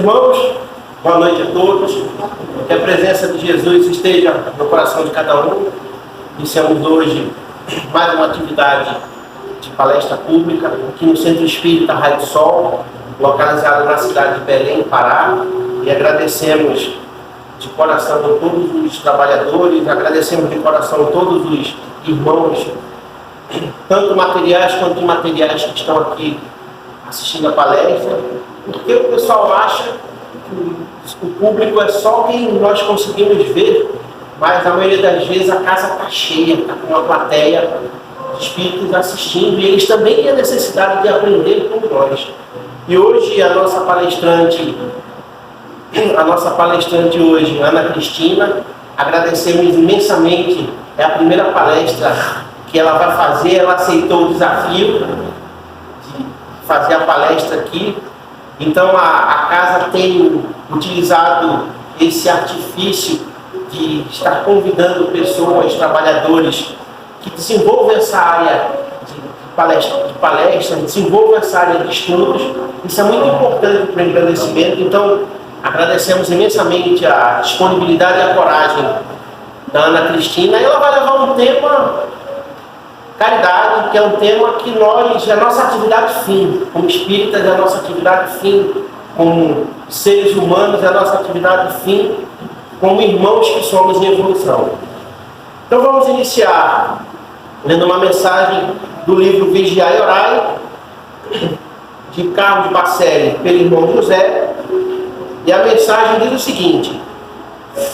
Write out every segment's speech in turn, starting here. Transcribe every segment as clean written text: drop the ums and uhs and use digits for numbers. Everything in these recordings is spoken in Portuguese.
irmãos, boa noite a todos. Que a presença de Jesus esteja no coração de cada um. Iniciamos hoje mais uma atividade de palestra pública aqui no Centro Espírita Raio do Sol, localizado na cidade de Belém, Pará. E agradecemos de coração a todos os trabalhadores, agradecemos de coração a todos os irmãos, tanto materiais quanto imateriais, que estão aqui assistindo a palestra, porque o pessoal acha que o público é só quem nós conseguimos ver, mas a maioria das vezes a casa está cheia, está com uma plateia de espíritos assistindo, e eles também têm a necessidade de aprender como nós. E hoje a nossa palestrante hoje, Ana Cristina, agradecemos imensamente, é a primeira palestra que ela vai fazer, ela aceitou o desafio de fazer a palestra aqui. Então a casa tem utilizado esse artifício de estar convidando pessoas, trabalhadores que desenvolvem essa área de palestra, desenvolvem essa área de estudos. Isso é muito importante para o engrandecimento. Então agradecemos imensamente a disponibilidade e a coragem da Ana Cristina. Ela vai levar um tema, caridade, que é um tema que nós, é a nossa atividade fim, como espíritas é a nossa atividade fim, como seres humanos é a nossa atividade fim, como irmãos que somos em evolução. Então vamos iniciar lendo uma mensagem do livro Vigiai e Orai, de Carlos Bacelli, pelo irmão José. E a mensagem diz o seguinte: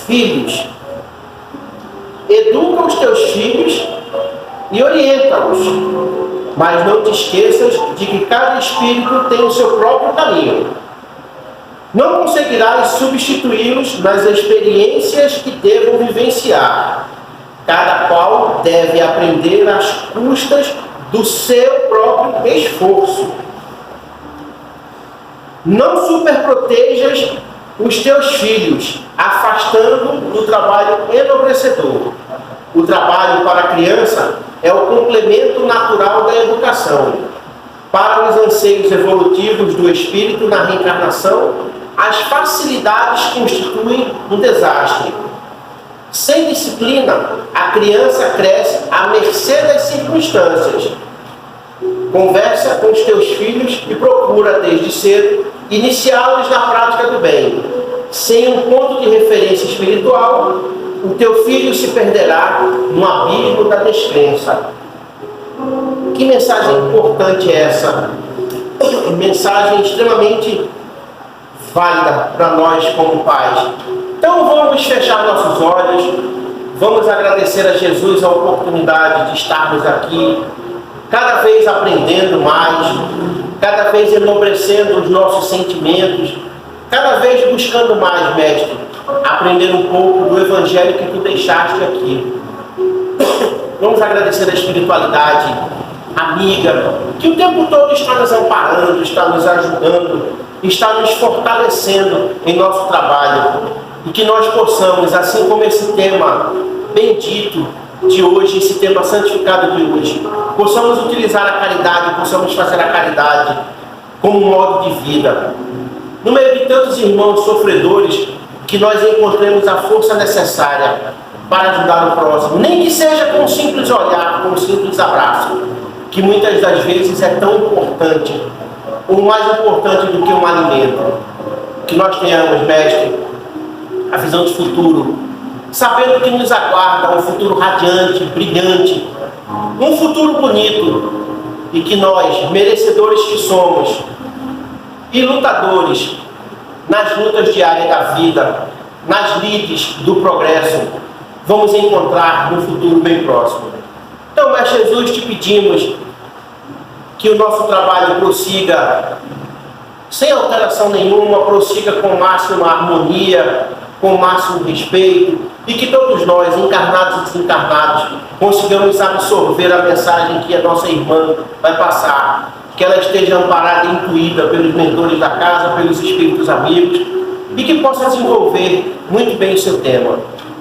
filhos, educa os teus filhos e orienta-os, mas não te esqueças de que cada espírito tem o seu próprio caminho. Não conseguirás substituí-los nas experiências que devam vivenciar. Cada qual deve aprender às custas do seu próprio esforço. Não superprotejas os teus filhos, afastando do trabalho enobrecedor. O trabalho para a criança é o complemento natural da educação. Para os anseios evolutivos do espírito na reencarnação, as facilidades constituem um desastre. Sem disciplina, a criança cresce à mercê das circunstâncias. Conversa com os teus filhos e procura, desde cedo, iniciá-los na prática do bem. Sem um ponto de referência espiritual, o teu filho se perderá no abismo da descrença. Que mensagem importante é essa? Mensagem extremamente válida para nós como pais. Então vamos fechar nossos olhos, vamos agradecer a Jesus a oportunidade de estarmos aqui, cada vez aprendendo mais, cada vez enobrecendo os nossos sentimentos, cada vez buscando mais, Mestre, aprender um pouco do Evangelho que tu deixaste aqui. Vamos agradecer a espiritualidade amiga, que o tempo todo está nos amparando, está nos ajudando, está nos fortalecendo em nosso trabalho. E que nós possamos, assim como esse tema bendito de hoje, esse tema santificado de hoje, possamos utilizar a caridade, possamos fazer a caridade como um modo de vida. No meio de tantos irmãos sofredores, que nós encontremos a força necessária para ajudar o próximo, nem que seja com um simples olhar, com um simples abraço, que muitas das vezes é tão importante, ou mais importante do que um alimento. Que nós tenhamos, Mestre, a visão de futuro, sabendo que nos aguarda um futuro radiante, brilhante, um futuro bonito, e que nós, merecedores que somos, e lutadores nas lutas diárias da vida, nas lides do progresso, vamos encontrar um futuro bem próximo. Então, Mestre Jesus, te pedimos que o nosso trabalho prossiga sem alteração nenhuma, prossiga com máxima harmonia, com o máximo respeito, e que todos nós, encarnados e desencarnados, consigamos absorver a mensagem que a nossa irmã vai passar, que ela esteja amparada e intuída pelos mentores da casa, pelos espíritos amigos, e que possa desenvolver muito bem o seu tema.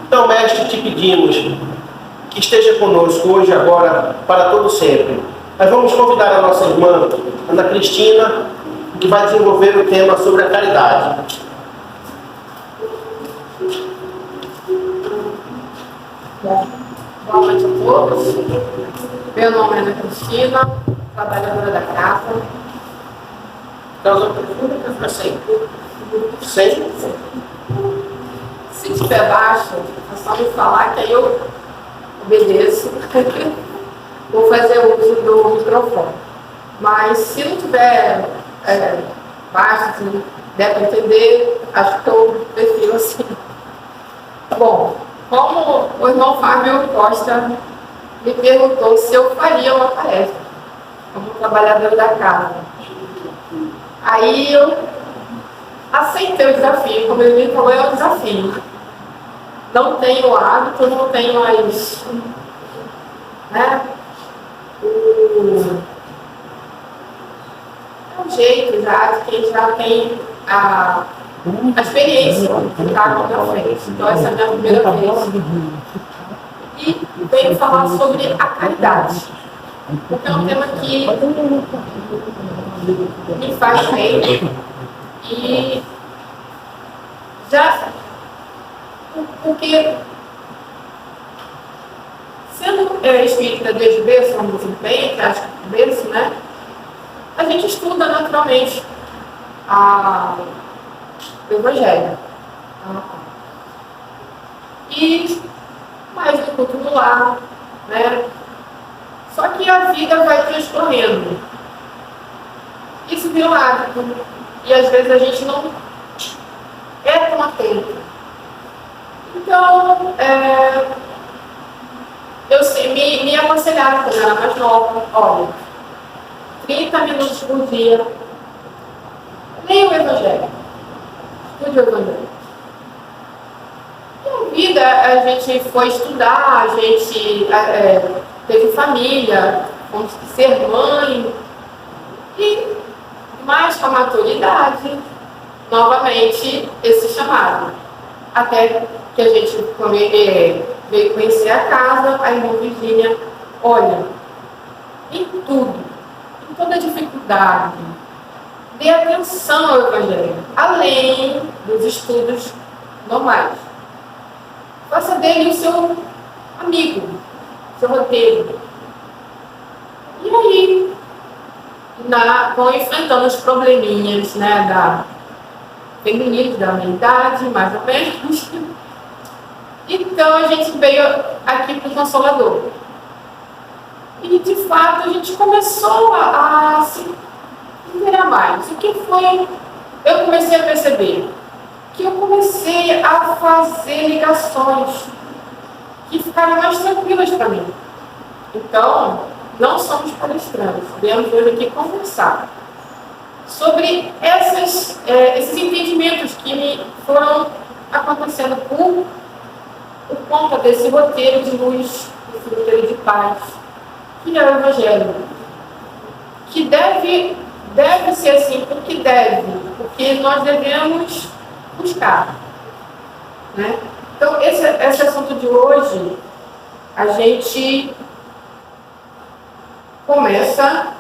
Então, Mestre, te pedimos que esteja conosco hoje, agora, para todo sempre. Nós vamos convidar a nossa irmã Ana Cristina que vai desenvolver o tema sobre a caridade. Boa noite a todos. Meu nome é Ana Cristina, trabalhadora da casa. Causa pública para sempre. Sempre? Se estiver baixo, é só me falar que aí eu obedeço. Vou fazer uso do microfone. Mas se não tiver baixo, se não der para entender, acho que eu prefiro assim. Bom, como o irmão Fábio Costa me perguntou se eu faria uma palestra como trabalhadora da casa. Aí eu aceitei o desafio, como ele me falou, é um desafio. Não tenho hábito, não tenho as, o jeito já de quem já tem a experiência de estar com a frente. Então essa é a minha primeira vez. E venho falar sobre a caridade, porque é um tema que me faz bem e já porque sendo espírita desde berço, como dizem bem, que acho que berço, né? A gente estuda naturalmente o Evangelho. E mais do culto do lar, né? Só que a vida vai transcorrendo. Isso vira um hábito. E às vezes a gente não é tão atento. Então, me aconselharam quando eu era mais nova, olha, 30 minutos por dia, leia o Evangelho, estude o Evangelho. E a vida, a gente foi estudar, a gente teve família, fomos ser mãe, e mais com a maturidade, novamente, esse chamado. Até que a gente veio conhecer a casa, a irmã Virgínia, olha, em tudo, em toda dificuldade, dê atenção ao Evangelho, além dos estudos normais. Faça dele o seu amigo, seu roteiro. E aí, vão enfrentando os probleminhas, né, femininos da minha idade, mais ou menos. Então a gente veio aqui para o Consolador. E de fato a gente começou a se inteirar mais. O que foi? Eu comecei a perceber que eu comecei a fazer ligações que ficaram mais tranquilas para mim. Então, não somos palestrantes, viemos hoje aqui conversar sobre esses entendimentos que me foram acontecendo por conta desse roteiro de luz, esse roteiro de paz, que é o Evangelho. Que deve ser assim, porque nós devemos buscar. Né? Então, esse assunto de hoje, a gente começa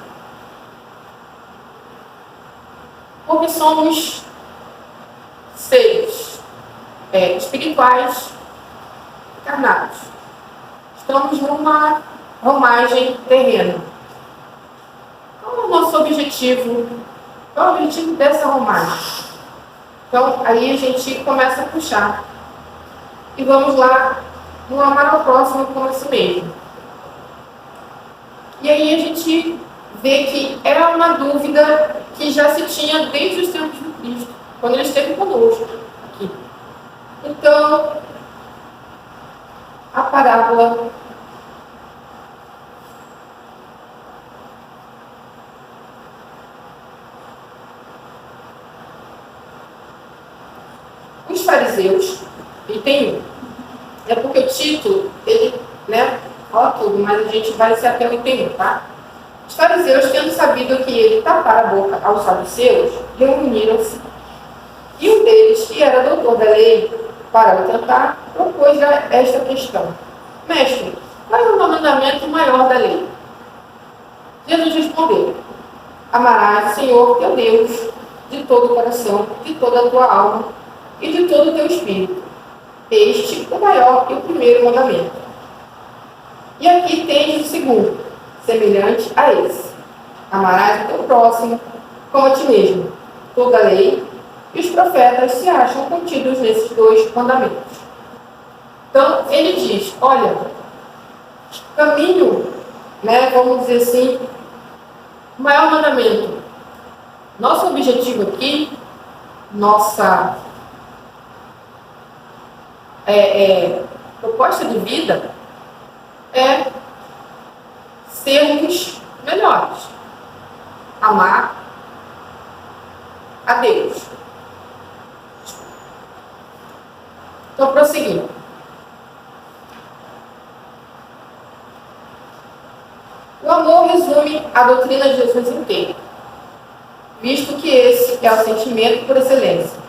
porque somos seres espirituais encarnados. Estamos numa romagem terrena. Qual é o nosso objetivo? Qual é o objetivo dessa romagem? Então, aí a gente começa a puxar. E vamos lá no amar ao próximo como a si mesmo. E aí a gente vê que é uma dúvida que já se tinha desde os tempos do Cristo, quando ele esteve conosco aqui. Então, a parábola os fariseus, e tem é porque o título, ele, fala tudo, mas a gente vai se até o entender, tá? Os fariseus, tendo sabido que ele tapara a boca aos saduceus, reuniram-se. E um deles, que era doutor da lei, para o tentar, propôs esta questão: Mestre, qual é o mandamento maior da lei? Jesus respondeu: Amarás o Senhor teu Deus de todo o coração, de toda a tua alma e de todo o teu espírito. Este é o maior e o primeiro mandamento. E aqui tens o segundo, semelhante a esse: amarás o teu próximo como a ti mesmo. Toda a lei e os profetas se acham contidos nesses dois mandamentos. Então, ele diz, olha, caminho, vamos dizer assim, o maior mandamento. Nosso objetivo aqui, nossa proposta de vida é sermos melhores. Amar a Deus. Então, prosseguindo. O amor resume a doutrina de Jesus inteira, visto que esse é o sentimento por excelência.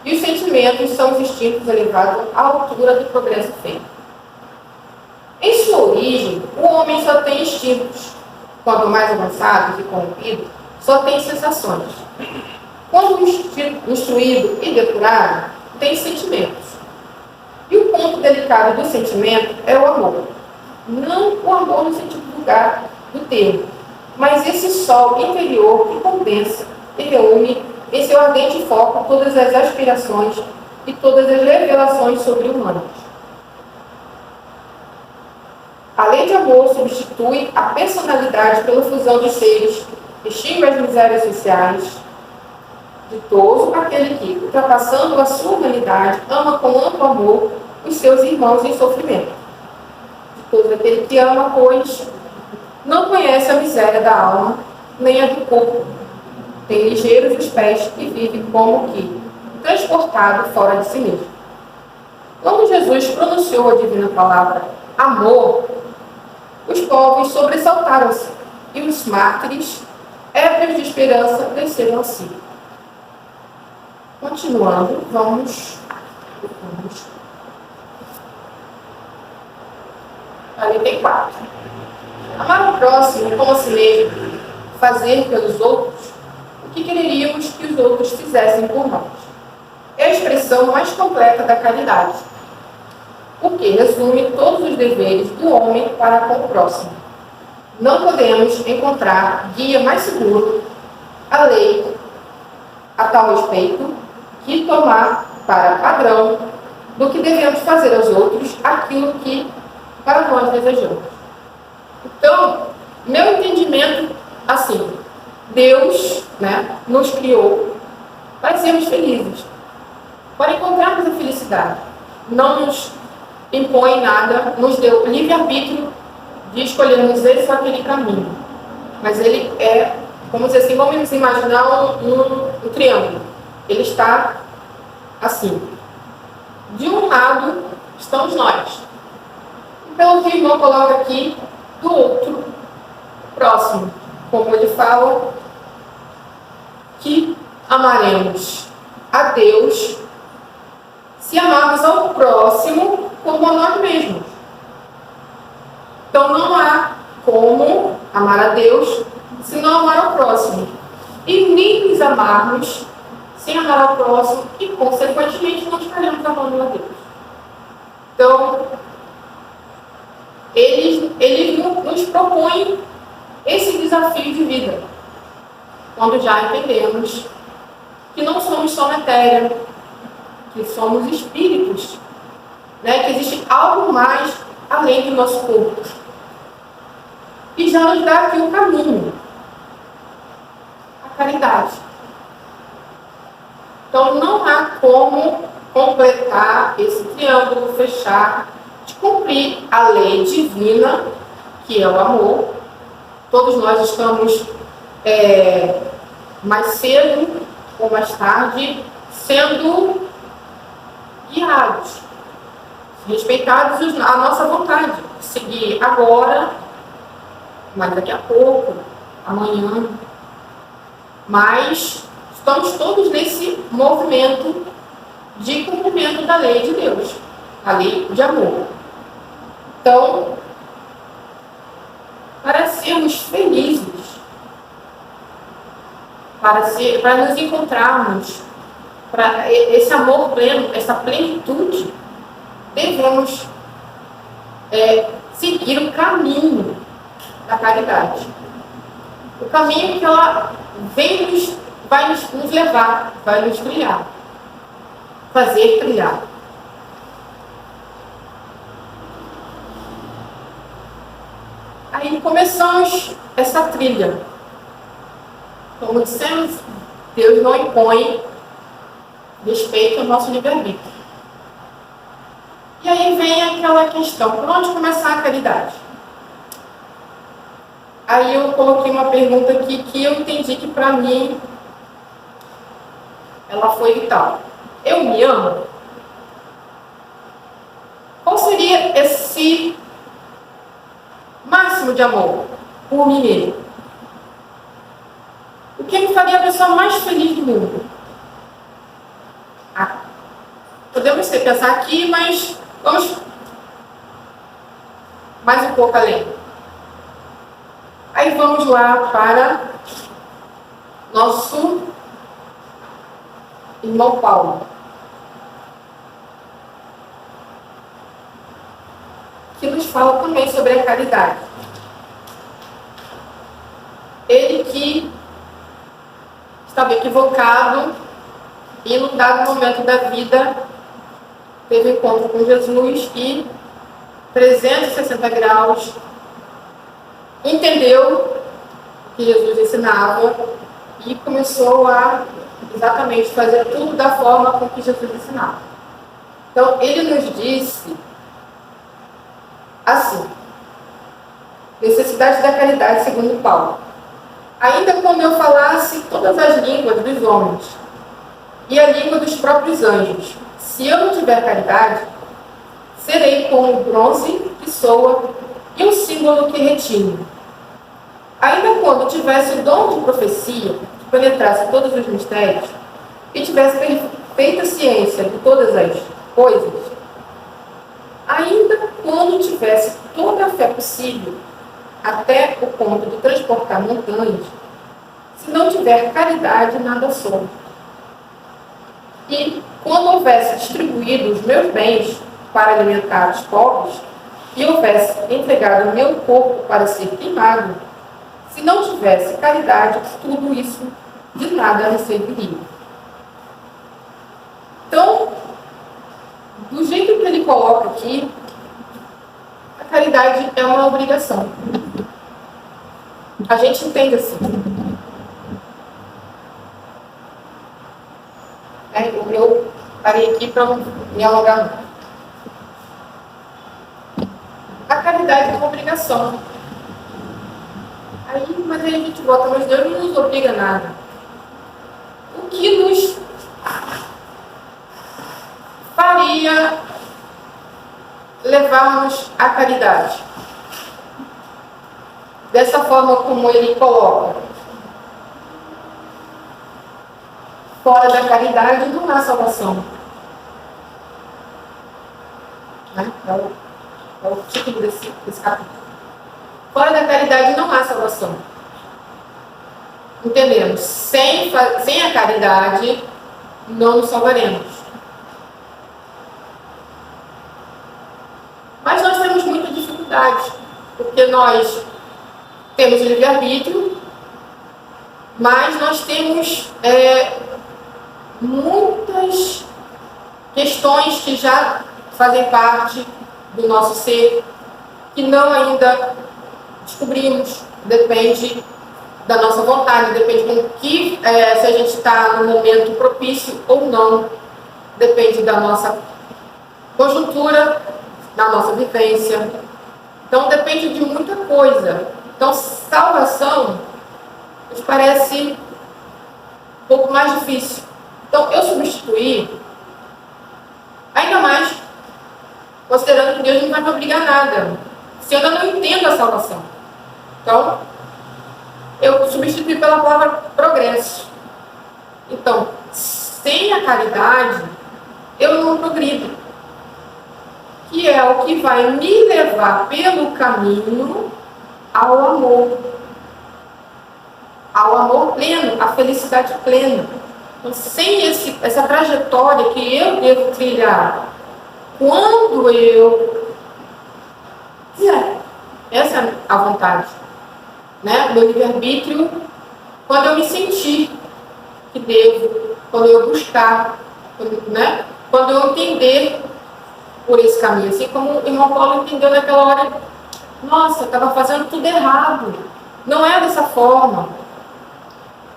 E os sentimentos são os instintos elevados à altura do progresso feito. Em sua origem, o homem só tem instintos. Quanto mais avançados e corrompidos, só tem sensações. Quando instruído e depurado, tem sentimentos. E o ponto delicado do sentimento é o amor. Não o amor no sentido vulgar do termo, mas esse sol interior que condensa e reúne em seu ardente foco todas as aspirações e todas as revelações sobre-humanas. A lei de amor substitui a personalidade pela fusão de seres, extingue as misérias sociais. Ditoso aquele que, ultrapassando a sua humanidade, ama com amplo amor os seus irmãos em sofrimento. Ditoso aquele que ama, pois não conhece a miséria da alma, nem a do corpo. Tem ligeiros os pés e vive como que transportado fora de si mesmo. Quando Jesus pronunciou a divina palavra amor, os povos sobressaltaram-se e os mártires, ébrios de esperança, desceram a si. Continuando, vamos. Ali tem 4. Amar o próximo como a si mesmo, fazer pelos outros o que quereríamos que os outros fizessem por nós. É a expressão mais completa da caridade, porque resume todos os deveres do homem para com o próximo. Não podemos encontrar guia mais seguro à lei a tal respeito que tomar para padrão do que devemos fazer aos outros aquilo que para nós desejamos. Então, meu entendimento, assim, Deus, nos criou para sermos felizes, para encontrarmos a felicidade. Não nos impõe nada, nos deu livre-arbítrio de escolhermos esse ou aquele caminho. Mas ele é, vamos dizer assim, vamos imaginar um triângulo. Ele está assim. De um lado estamos nós. Então, o que o irmão coloca aqui, do outro, próximo. Como ele fala, que amaremos a Deus se amarmos ao próximo como a nós mesmos. Então, não há como amar a Deus se não amar ao próximo. E nem nos amarmos sem amar ao próximo e, consequentemente, não estaremos amando a Deus. Então, ele nos propõe esse desafio de vida, quando já entendemos que não somos só matéria, que somos espíritos, que existe algo mais além do nosso corpo. E já nos dá aqui o caminho, a caridade. Então não há como completar esse triângulo, fechar, de cumprir a lei divina, que é o amor. Todos nós estamos mais cedo ou mais tarde sendo guiados, respeitados a nossa vontade de seguir agora, mas daqui a pouco, amanhã. Mas estamos todos nesse movimento de cumprimento da lei de Deus, a lei de amor. Então, para sermos felizes, para nos encontrarmos, para esse amor pleno, essa plenitude, devemos seguir o caminho da caridade. O caminho que ela vai nos levar, vai nos trilhar, fazer trilhar. Aí começamos essa trilha. Como dissemos, Deus não impõe respeito ao nosso livre-arbítrio. E aí vem aquela questão, por onde começar a caridade? Aí eu coloquei uma pergunta aqui que eu entendi que para mim ela foi vital. Eu me amo? Qual seria esse máximo de amor por mim mesmo? O que me faria a pessoa mais feliz do mundo? Podemos pensar aqui, mas vamos mais um pouco além. Aí vamos lá para nosso irmão Paulo, que nos fala também sobre a caridade. Ele que estava equivocado e num dado momento da vida teve encontro com Jesus e 360 graus entendeu o que Jesus ensinava e começou a exatamente fazer tudo da forma com que Jesus ensinava. Então ele nos disse assim: necessidade da caridade segundo Paulo. Ainda quando eu falasse todas as línguas dos homens e a língua dos próprios anjos, se eu não tiver caridade, serei como o bronze que soa e um símbolo que retine. Ainda quando tivesse o dom de profecia, que penetrasse todos os mistérios, e tivesse perfeita ciência de todas as coisas, ainda quando tivesse toda a fé possível, até o ponto de transportar montanhas, se não tiver caridade, nada sou. E quando houvesse distribuído os meus bens para alimentar os pobres, e houvesse entregado o meu corpo para ser queimado, se não tivesse caridade, tudo isso de nada me serviria. Então, do jeito que ele coloca aqui, a caridade é uma obrigação. A gente entende assim. Eu parei aqui para não me alongar muito. A caridade é uma obrigação. Mas aí a gente volta, mas Deus não nos obriga a nada. O que nos faria levarmos à caridade? Dessa forma como ele coloca. Fora da caridade não há salvação. É o título desse capítulo. Fora da caridade não há salvação. Entendemos? Sem a caridade não nos salvaremos. Mas nós temos muita dificuldade, porque nós temos o livre-arbítrio, mas nós temos muitas questões que já fazem parte do nosso ser, que não ainda descobrimos, depende da nossa vontade, depende do que, se a gente está no momento propício ou não, depende da nossa conjuntura, da nossa vivência. Então depende de muita coisa. Então salvação nos parece um pouco mais difícil. Então eu substituí, ainda mais considerando que Deus não vai me obrigar a nada, se eu ainda não entendo a salvação. Então, eu substituí pela palavra progresso. Então, sem a caridade, eu não progrido. Que é o que vai me levar pelo caminho ao amor. ao amor pleno, à felicidade plena. Então, sem essa trajetória que eu devo trilhar, quando eu quiser, essa é a vontade, né? Meu livre-arbítrio, quando eu me sentir que devo, quando eu buscar, né? Quando eu entender por esse caminho, assim como o irmão Paulo entendeu naquela hora, nossa, eu estava fazendo tudo errado, não é dessa forma.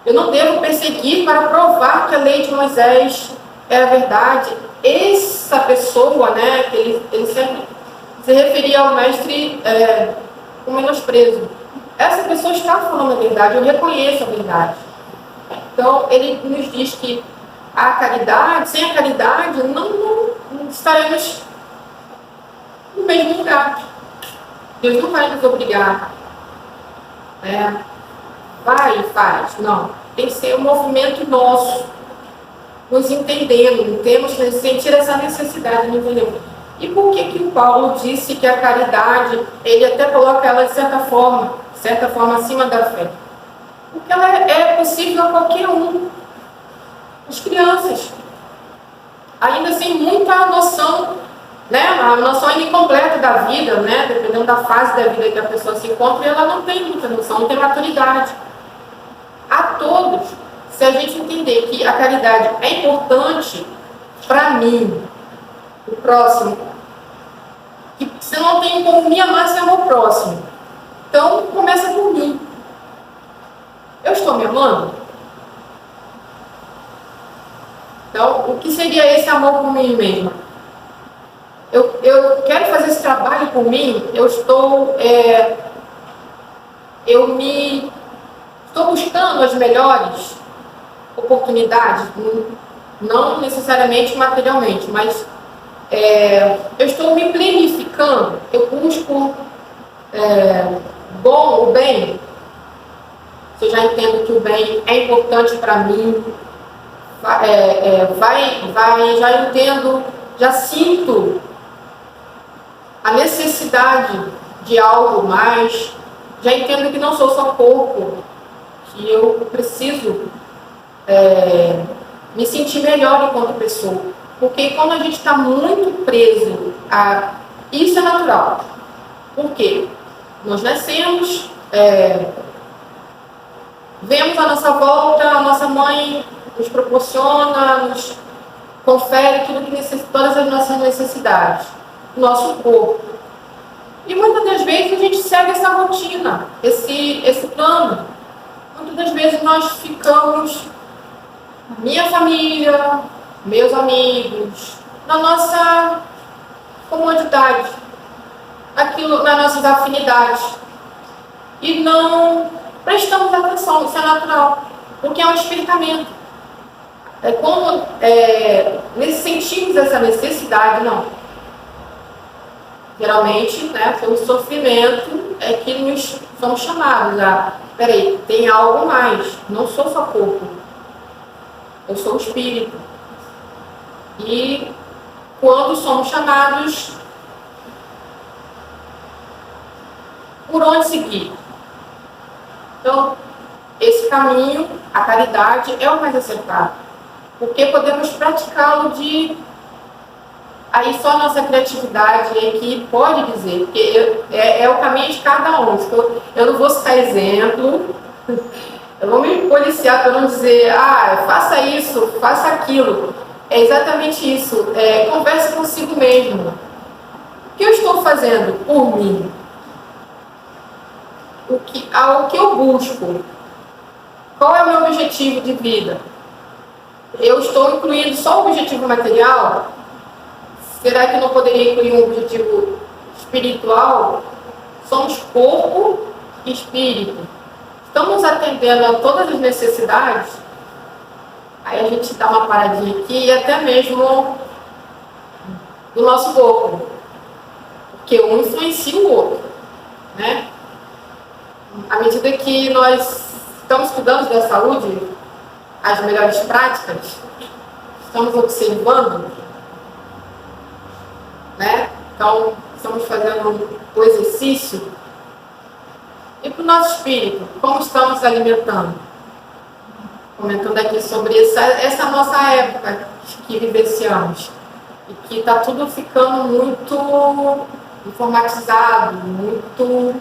Eu não devo perseguir para provar que a lei de Moisés é a verdade. Essa pessoa, né, que ele sempre se referia ao mestre com menosprezo. Essa pessoa está falando a verdade, eu reconheço a verdade. Então, ele nos diz que a caridade, sem a caridade, não estaremos no mesmo lugar. Deus não vai nos obrigar. Vai e faz. Não. Tem que ser um movimento nosso. Nos entendendo. Temos que sentir essa necessidade de entender. E por que o Paulo disse que a caridade, ele até coloca ela de certa forma acima da fé? Porque ela é possível a qualquer um. As crianças. Ainda sem muita noção, né? A noção ainda incompleta da vida, né? Dependendo da fase da vida que a pessoa se encontra, ela não tem muita noção, não tem maturidade. A todos, se a gente entender que a caridade é importante para mim, o próximo, que se eu não tenho como me amar sem amor próximo, então começa por mim. Eu estou me amando? Então, o que seria esse amor por mim mesma? Eu quero fazer esse trabalho por mim, estou buscando as melhores oportunidades, não necessariamente materialmente, mas eu estou me planificando, eu busco o bem. Se eu já entendo que o bem é importante para mim, já entendo, já sinto a necessidade de algo mais, já entendo que não sou só corpo, que eu preciso me sentir melhor enquanto pessoa. Porque quando a gente está muito preso a... Isso é natural. Por quê? Nós nascemos, vemos a nossa volta, a nossa mãe nos proporciona, nos confere todas as nossas necessidades, o nosso corpo. E muitas das vezes a gente segue essa rotina, esse plano. Muitas das vezes nós ficamos, minha família, meus amigos, na nossa comodidade, nas nossas afinidades. E não prestamos atenção, isso é natural, porque é um espiritamento. Como sentimos essa necessidade, não. Geralmente, né, pelo sofrimento é que nos somos chamados a, peraí, tem algo mais, não sou só corpo, eu sou espírito. E quando somos chamados, por onde seguir? Então, esse caminho, a caridade, é o mais acertado, porque podemos praticá-lo aí só a nossa criatividade é que pode dizer, porque é o caminho de cada um. Eu não vou citar exemplo, eu vou me policiar para não dizer, faça isso, faça aquilo. É exatamente isso, converse consigo mesmo. O que eu estou fazendo por mim? O que eu busco? Qual é o meu objetivo de vida? Eu estou incluindo só o objetivo material? Será que não poderia incluir um objetivo espiritual? Somos corpo e espírito. Estamos atendendo a todas as necessidades? Aí a gente dá uma paradinha aqui e até mesmo do nosso corpo. Porque um influencia o outro, né? À medida que nós estamos estudando da saúde, as melhores práticas, estamos observando, né? Então, estamos fazendo o exercício. E para o nosso espírito, como estamos alimentando? comentando aqui sobre essa nossa época que vivenciamos. E que está tudo ficando muito informatizado, muito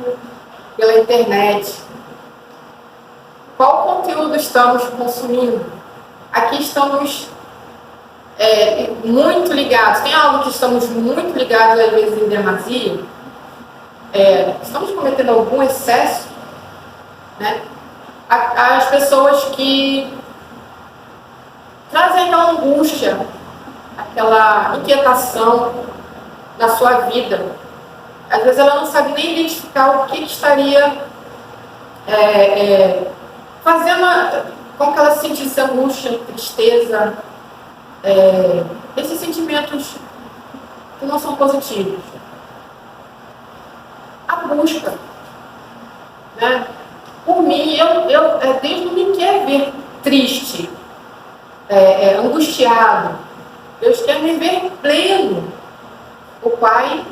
pela internet. Qual conteúdo estamos consumindo? Aqui estamos muito ligados. Tem algo que estamos muito ligados, às vezes, em demasia? Estamos cometendo algum excesso? Né? As pessoas que trazem aquela angústia, aquela inquietação na sua vida. Às vezes ela não sabe nem identificar o que estaria fazendo com que ela sentisse angústia, tristeza, esses sentimentos que não são positivos. A busca, né? Por mim, Deus não me quer ver triste, angustiado. Deus quer me ver pleno. O Pai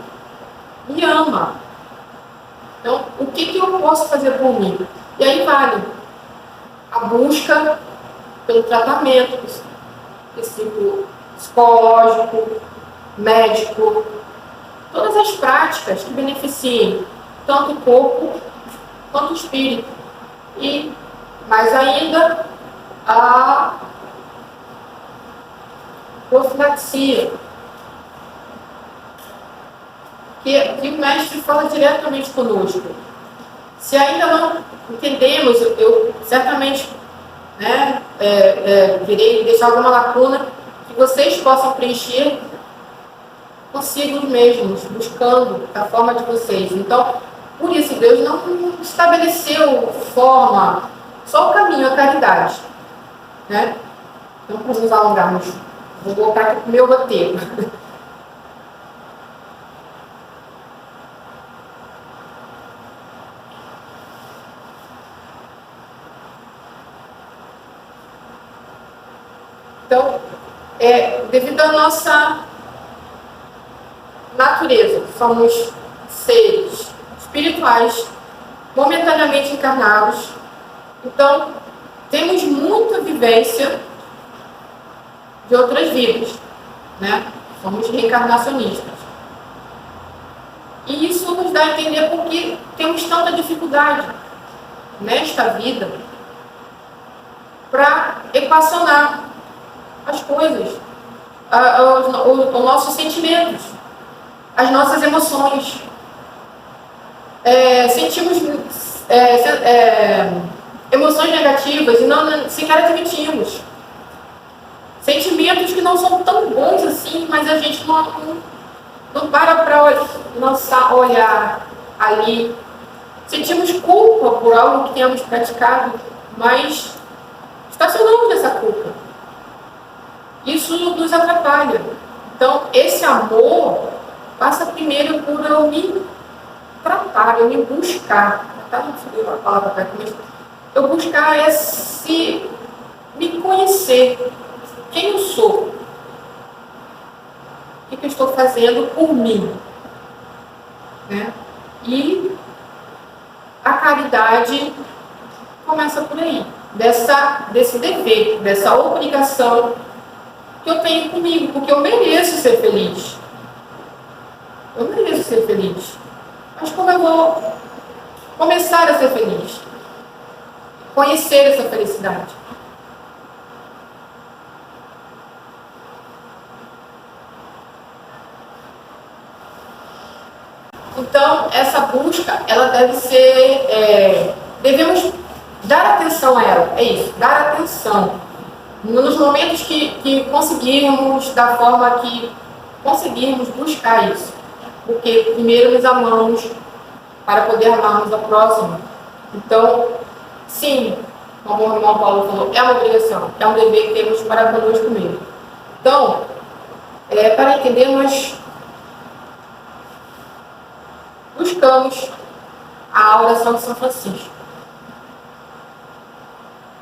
me ama. Então, o que eu posso fazer por mim? E aí vale a busca pelo tratamento psicológico, médico, todas as práticas que beneficiem tanto o corpo quanto o espírito. E, mais ainda, a profilaxia, que o mestre fala diretamente conosco. Se ainda não entendemos, eu certamente irei deixar alguma lacuna que vocês possam preencher consigo mesmos, buscando a forma de vocês. Então, por isso, Deus não estabeleceu forma, só o caminho, a caridade. Né? Então, para nos alongarmos, vou voltar aqui para o meu roteiro. Então, devido à nossa natureza, somos seres espirituais, momentaneamente encarnados, então temos muita vivência de outras vidas, né? Somos reencarnacionistas. E isso nos dá a entender por que temos tanta dificuldade nesta vida para equacionar as coisas, os nossos sentimentos, as nossas emoções. Sentimos emoções negativas e não sequer admitimos. Sentimentos que não são tão bons assim, mas a gente não para lançar olhar ali. Sentimos culpa por algo que temos praticado, mas estacionamos nessa culpa. Isso nos atrapalha. Então, esse amor passa primeiro por eu me tratar, eu me buscar. Não sei a palavra para mas eu buscar me conhecer. Quem eu sou? O que eu estou fazendo por mim? Né? E a caridade começa por aí. Desse dever, dessa obrigação que eu tenho comigo, porque eu mereço ser feliz. Eu mereço ser feliz. Mas como eu vou começar a ser feliz? Conhecer essa felicidade. Então, essa busca, ela deve ser... devemos dar atenção a ela. É isso, dar atenção. Nos momentos que conseguirmos, da forma que conseguirmos buscar isso. Porque primeiro nos amamos para poder amarmos a próxima. Então, sim, como o irmão Paulo falou, é uma obrigação, é um dever que temos para conosco mesmo. Então, para entender, nós buscamos a oração de São Francisco.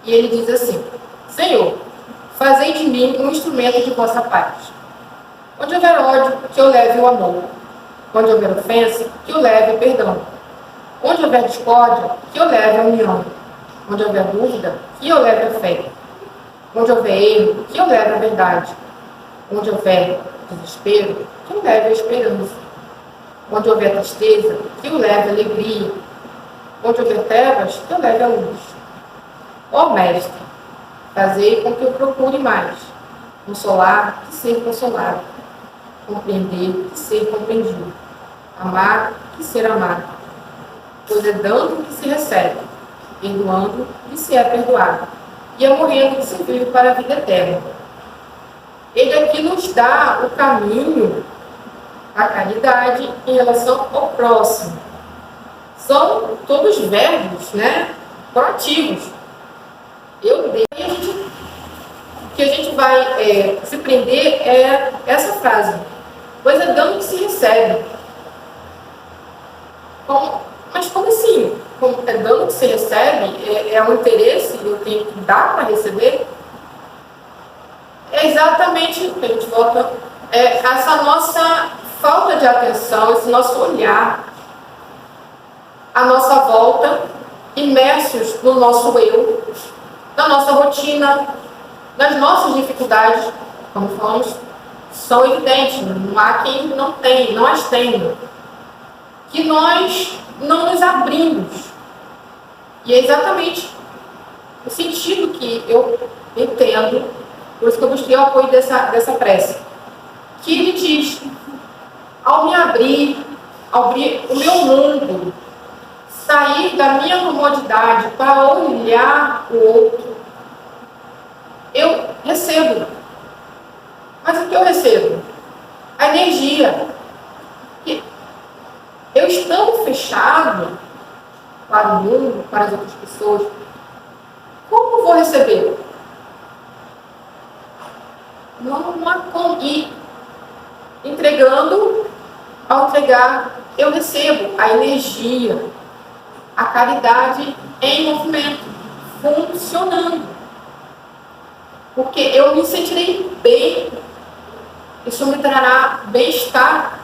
E ele diz assim: Senhor, fazei de mim um instrumento de vossa paz. Onde houver ódio, que eu leve o amor. Onde houver ofensa, que eu leve o perdão. Onde houver discórdia, que eu leve a união. Onde houver dúvida, que eu leve a fé. Onde houver erro, que eu leve a verdade. Onde houver desespero, que eu leve a esperança. Onde houver tristeza, que eu leve a alegria. Onde houver trevas, que eu leve a luz. Ó Mestre, fazei com que eu procure mais. Consolar, que ser consolado. Compreender, que ser compreendido. Amar, que ser amado. Pois é dando que se recebe, perdoando que se é perdoado, e é morrendo que se vive para a vida eterna. Ele aqui nos dá o caminho à caridade em relação ao próximo. São todos verbos, né, proativos. Eu dei, o que a gente vai se prender é essa frase. Pois é dando que se recebe. Mas como assim? Como é dando que se recebe? É um interesse, eu tenho que dar para receber? É exatamente o que a gente volta, essa nossa falta de atenção, esse nosso olhar, a nossa volta, imersos no nosso eu, na nossa rotina, nas nossas dificuldades, como falamos, são evidentes, não há quem não tem, não as tenha. Que nós não nos abrimos. E é exatamente o sentido que eu entendo, por isso que eu busquei o apoio dessa prece. Que ele diz, ao me abrir o meu mundo, sair da minha comodidade para olhar o outro, eu recebo. Mas o que eu recebo? A energia. Eu estando fechado para o mundo, para as outras pessoas, como vou receber? Não há como. E entregando, ao entregar, eu recebo a energia, a caridade em movimento, funcionando. Porque eu me sentirei bem, isso me trará bem-estar,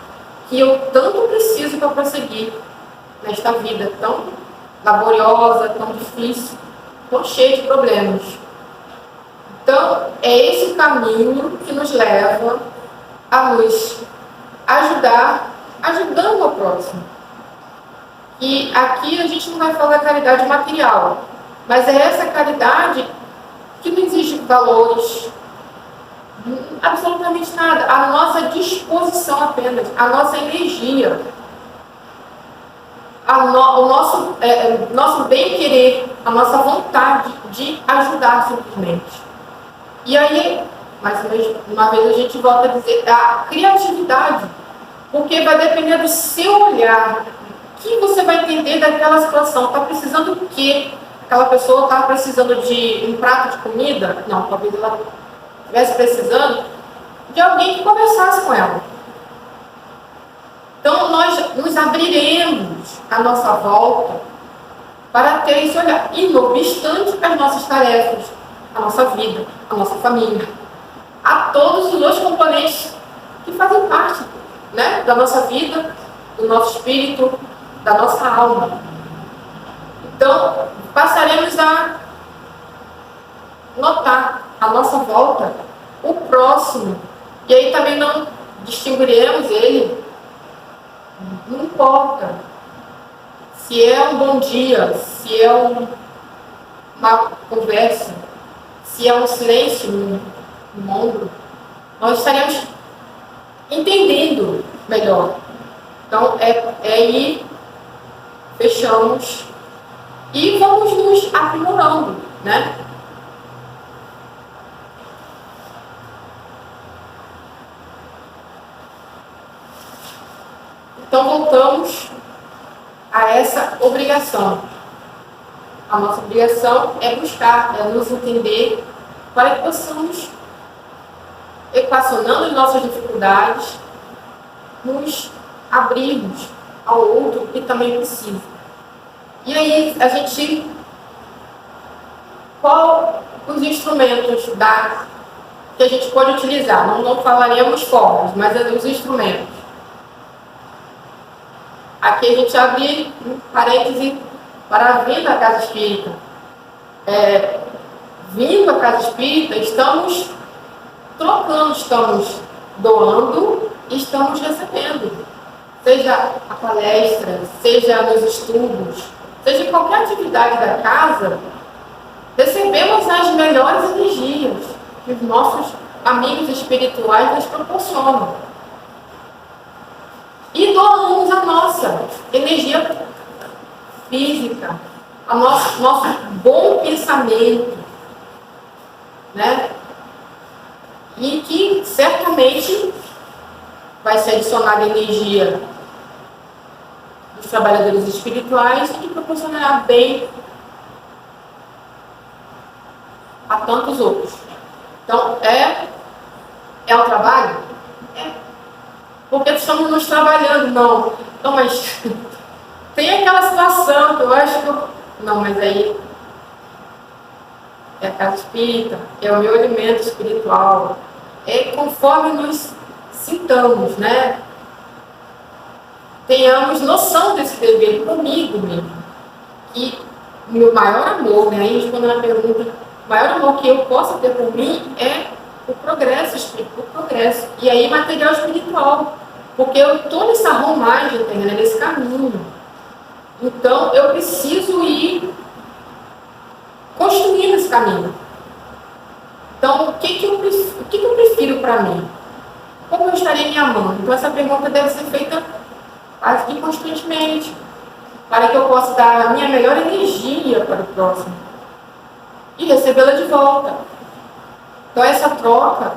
que eu tanto preciso para prosseguir nesta vida tão laboriosa, tão difícil, tão cheia de problemas. Então, é esse caminho que nos leva a nos ajudar, ajudando ao próximo. E aqui a gente não vai falar da caridade material, mas é essa caridade que não exige valores, absolutamente nada, a nossa disposição apenas, a nossa energia, o nosso bem-querer, a nossa vontade de ajudar simplesmente. E aí, mais uma vez a gente volta a dizer, a criatividade, porque vai depender do seu olhar, o que você vai entender daquela situação. Está precisando do quê? Aquela pessoa está precisando de um prato de comida? Não, talvez ela estivesse precisando de alguém que conversasse com ela. Então, nós nos abriremos à nossa volta para ter esse olhar, e não obstante as nossas tarefas, a nossa vida, a nossa família, a todos os outros componentes que fazem parte, né, da nossa vida, do nosso espírito, da nossa alma. Então, passaremos a notar à nossa volta o próximo, e aí também não distinguiremos ele, não importa se é um bom dia, se é uma conversa, se é um silêncio no ombro, nós estaremos entendendo melhor. Então, aí fechamos e vamos nos aprimorando, né? Então, voltamos a essa obrigação. A nossa obrigação é buscar, é nos entender para que possamos, equacionando as nossas dificuldades, nos abrirmos ao outro que também precisa. E aí, qual os instrumentos que a gente pode utilizar? Não falaremos formas, mas os instrumentos. Aqui a gente abre um parêntese para a vida da casa espírita. vindo à casa espírita, estamos trocando, estamos doando e estamos recebendo. Seja a palestra, seja nos estudos, seja em qualquer atividade da casa, recebemos as melhores energias que os nossos amigos espirituais nos proporcionam. E doamos a nossa energia física, a nosso bom pensamento, né? E que certamente vai ser adicionada energia dos trabalhadores espirituais e que proporcionará bem a tantos outros. Então, é o trabalho? É. Porque estamos nos trabalhando? Não. Então, mas tem aquela situação que eu acho que não, mas aí é a casa espírita, é o meu alimento espiritual. É conforme nos sintamos, né? Tenhamos noção desse dever comigo mesmo. E o meu maior amor, né? Aí respondendo a pergunta, o maior amor que eu possa ter por mim é o progresso espiritual, o progresso. E aí material espiritual. Porque eu estou nessa romagem, né? Nesse caminho. Então eu preciso ir construindo esse caminho. Então, o que eu prefiro para mim? Como eu estarei me amando? Então, essa pergunta deve ser feita quase que constantemente, para que eu possa dar a minha melhor energia para o próximo e recebê-la de volta. Então, essa troca,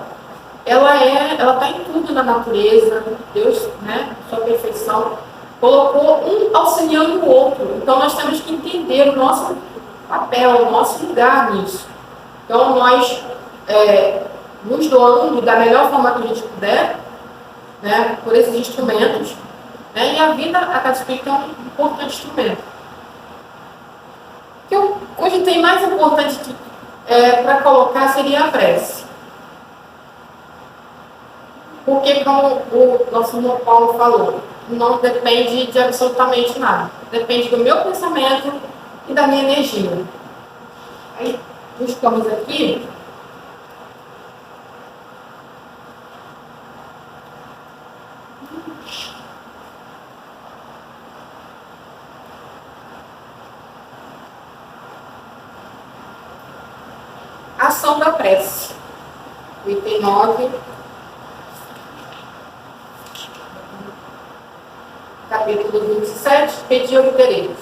ela está em tudo na natureza. Deus, né, sua perfeição, colocou um auxiliando o outro. Então, nós temos que entender o nosso papel, o nosso lugar nisso. Então, nós nos doando da melhor forma que a gente puder, né, por esses instrumentos, né, e a vida, a casa espírita é um importante instrumento. O que eu hoje tem mais importante para colocar seria a prece. Porque, como o nosso irmão Paulo falou, não depende de absolutamente nada. Depende do meu pensamento e da minha energia. Aí, buscamos aqui. Ação da prece. O item 9. Capítulo 27. Pedi obtereis.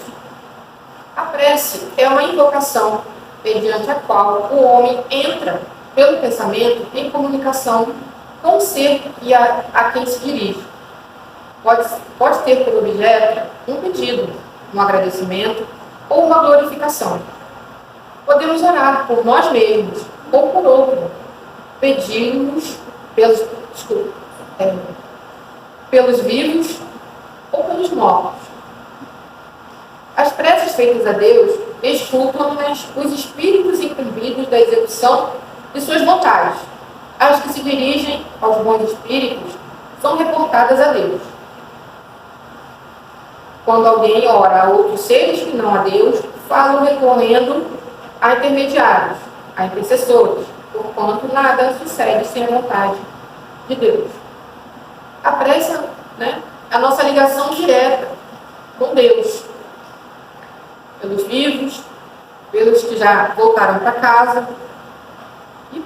A prece é uma invocação mediante a qual o homem entra, pelo pensamento, em comunicação com o ser e a quem se dirige. Pode ter por objeto um pedido, um agradecimento ou uma glorificação. Podemos orar por nós mesmos ou por outro, pedirmos pelos vivos ou pelos mortos. As preces feitas a Deus escutam-nas os espíritos incumbidos da execução de suas vontades. As que se dirigem aos bons espíritos são reportadas a Deus. Quando alguém ora a outros seres que não a Deus, falam recorrendo a intermediários, a intercessores, porquanto nada sucede sem a vontade de Deus. A prece, né, é a nossa ligação direta com Deus. Pelos vivos, pelos que já voltaram para casa, e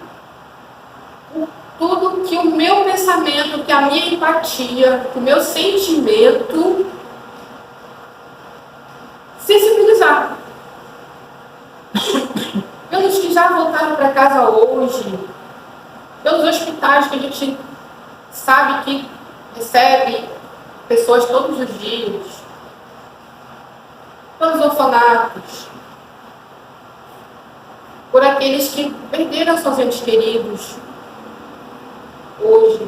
por tudo que o meu pensamento, que a minha empatia, que o meu sentimento sensibilizar. Pelos que já voltaram para casa hoje, pelos hospitais que a gente sabe que recebe pessoas todos os dias, pelos orfanatos, por aqueles que perderam seus entes queridos hoje.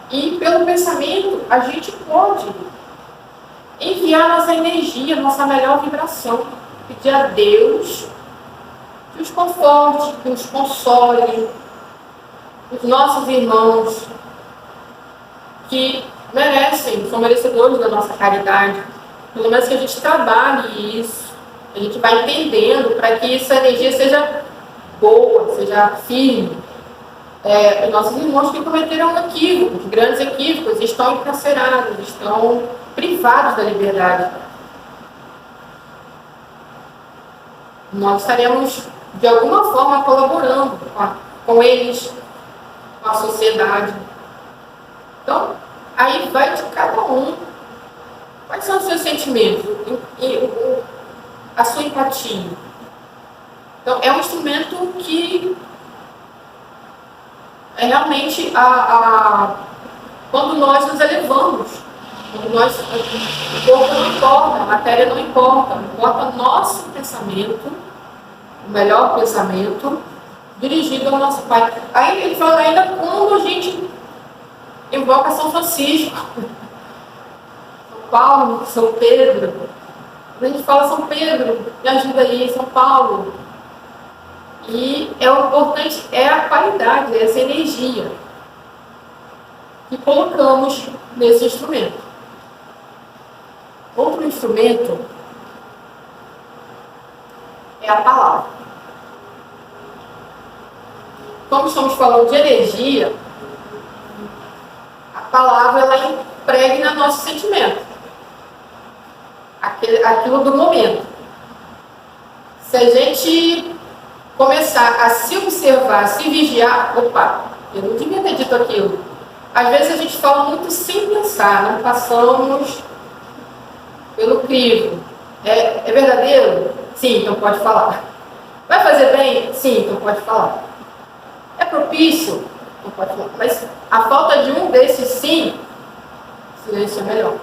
E pelo pensamento, a gente pode enviar nossa energia, nossa melhor vibração, pedir a Deus que os conforte, que os console, os nossos irmãos que merecem, são merecedores da nossa caridade, pelo menos que a gente trabalhe isso, A gente vai entendendo para que essa energia seja boa, seja firme. Os nossos irmãos que cometeram equívocos, grandes equívocos, estão encarcerados, estão privados da liberdade. Nós estaremos, de alguma forma, colaborando com eles, com a sociedade. Então, aí vai de cada um. Quais são os seus sentimentos? A sua empatia. Então, é um instrumento que é realmente quando nós nos elevamos, quando o corpo não importa, a matéria não importa o nosso pensamento, o melhor pensamento, dirigido ao nosso Pai. Aí ele fala ainda quando a gente invoca São Francisco, São Paulo, São Pedro. Quando a gente fala São Pedro, me ajuda aí, São Paulo. E o importante é a qualidade, essa energia que colocamos nesse instrumento. Outro instrumento é a palavra. Como estamos falando de energia, a palavra ela impregna nosso sentimento, aquilo do momento. Se a gente começar a se observar, a se vigiar, opa, eu não devia ter dito aquilo. Às vezes a gente fala muito sem pensar, não passamos pelo crivo. É verdadeiro? Sim, então pode falar. Vai fazer bem? Sim, então pode falar. É propício? Não pode falar. Mas a falta de um desses sim, silêncio é melhor.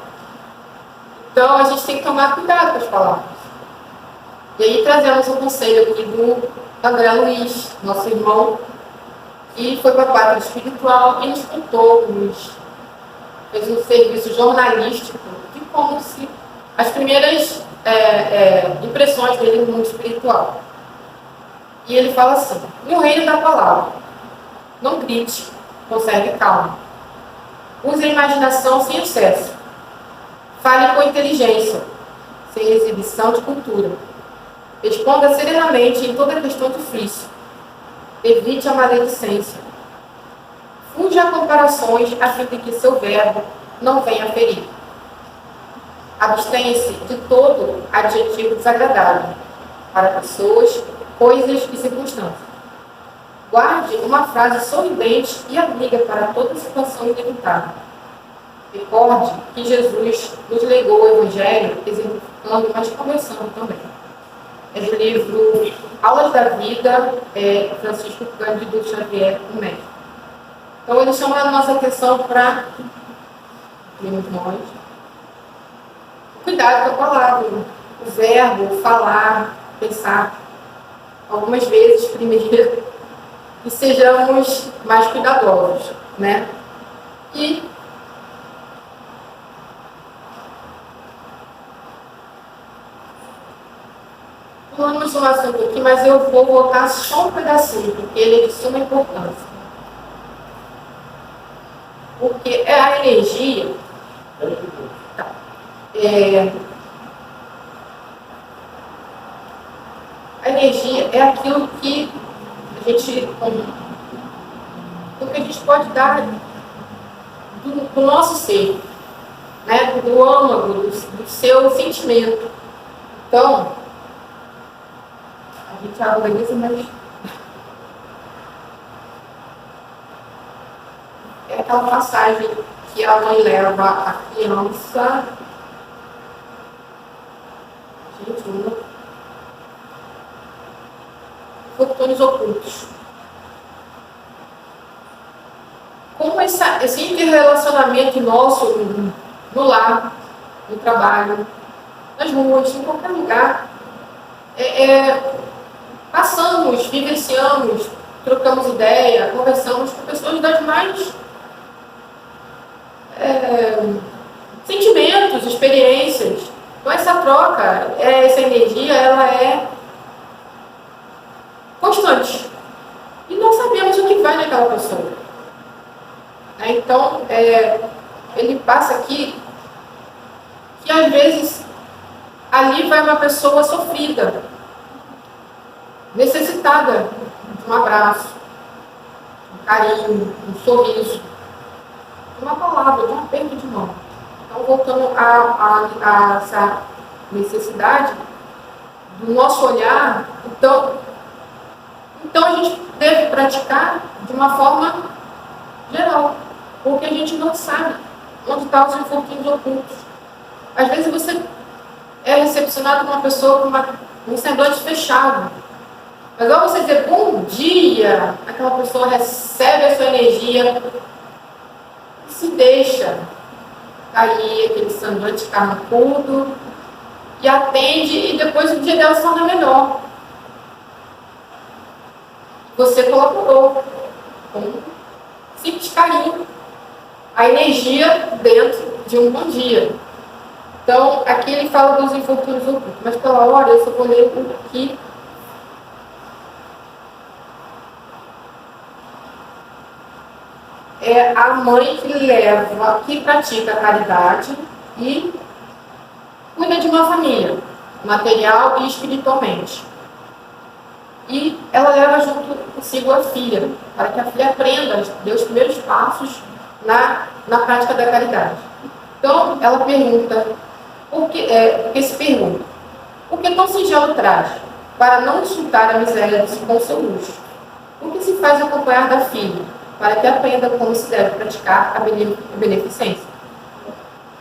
Então a gente tem que tomar cuidado com as palavras. E aí trazemos um conselho aqui do André Luiz, nosso irmão, que foi para a pátria espiritual e nos contou, fez um serviço jornalístico de como se as primeiras impressões dele no mundo espiritual. E ele fala assim: no reino da palavra, não grite, conserve calma. Use a imaginação sem excesso. Fale com inteligência, sem exibição de cultura. Responda serenamente em toda questão difícil. Evite a maledicência. Fuja a comparações a fim de que seu verbo não venha a ferir. Abstenha-se de todo adjetivo desagradável para pessoas, coisas e circunstâncias. Guarde uma frase sorridente e amiga para toda situação ilimitada. Recorde que Jesus nos legou o Evangelho, exemplificando, mas conversando também. É do livro Aulas da Vida, Francisco Cândido Xavier, o médico. Então ele chama a nossa atenção para nós. Cuidado com a palavra, o verbo, falar, pensar. Algumas vezes primeiro, e sejamos mais cuidadosos, né? E pulamos um assunto aqui, mas eu vou voltar só um pedacinho, porque ele é de suma importância. Porque é a energia. Tá. A energia é aquilo que a gente pode dar do nosso ser, né? Do âmago, do seu sentimento. Então, a gente organiza, mas é aquela passagem que a mãe leva a criança. Gente, fortúnios ocultos. Como esse interrelacionamento nosso no lar, no trabalho, nas ruas, em qualquer lugar, passamos, vivenciamos, trocamos ideia, conversamos com pessoas das mais sentimentos, experiências. Então essa troca, essa energia, ela é constante. E nós sabemos o que vai naquela pessoa. Então, ele passa aqui que às vezes ali vai uma pessoa sofrida, necessitada de um abraço, um carinho, um sorriso, uma palavra, de um aperto de mão. Então, voltando a essa necessidade do nosso olhar, então a gente deve praticar de uma forma geral, porque a gente não sabe onde estão os infortúnios ocultos. Às vezes você é recepcionado com uma pessoa com um semblante fechado. Mas ao você dizer bom dia, aquela pessoa recebe a sua energia e se deixa cair, aquele semblante carrancudo, e atende, e depois o dia dela se torna melhor. Você colaborou com um simples carinho, a energia dentro de um bom dia. Então, aqui ele fala dos infortúnios ocultos, mas pela hora eu só vou ler o que é a mãe que pratica a caridade e cuida de uma família, material e espiritualmente. E ela leva junto consigo a filha, para que a filha aprenda, dê os primeiros passos na prática da caridade. Então, ela pergunta, porque se pergunta, por que tão singelo traje, para não insultar a miséria com o seu luxo? O que se faz acompanhar da filha, para que aprenda como se deve praticar a beneficência?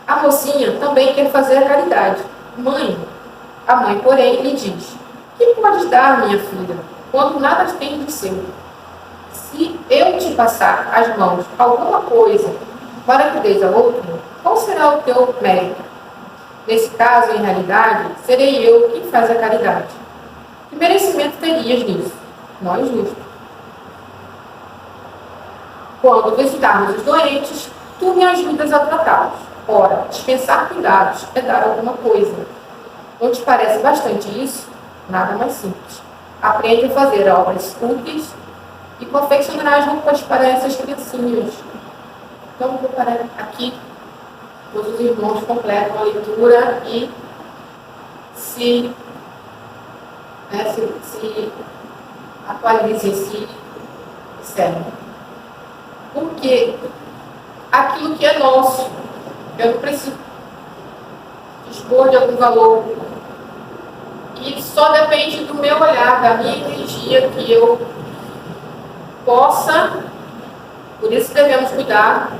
A mocinha também quer fazer a caridade. Mãe, a mãe, porém, lhe diz, que podes dar, minha filha, quando nada tem de seu? Se eu te passar às mãos alguma coisa para que deis a outro, qual será o teu mérito? Nesse caso, em realidade, serei eu quem faz a caridade. Que merecimento terias nisso? Nós justos. Quando visitarmos os doentes, tu me ajudas a tratá-los. Ora, dispensar cuidados é dar alguma coisa. Não te parece bastante isso? Nada mais simples. Aprende a fazer obras úteis e confeccionarás roupas para essas criancinhas. Então, vou parar aqui. Todos os irmãos completam a leitura e se atualizem, se servem. Porque aquilo que é nosso, eu não preciso dispor de algum valor. E só depende do meu olhar, da minha energia, que eu possa, por isso devemos cuidar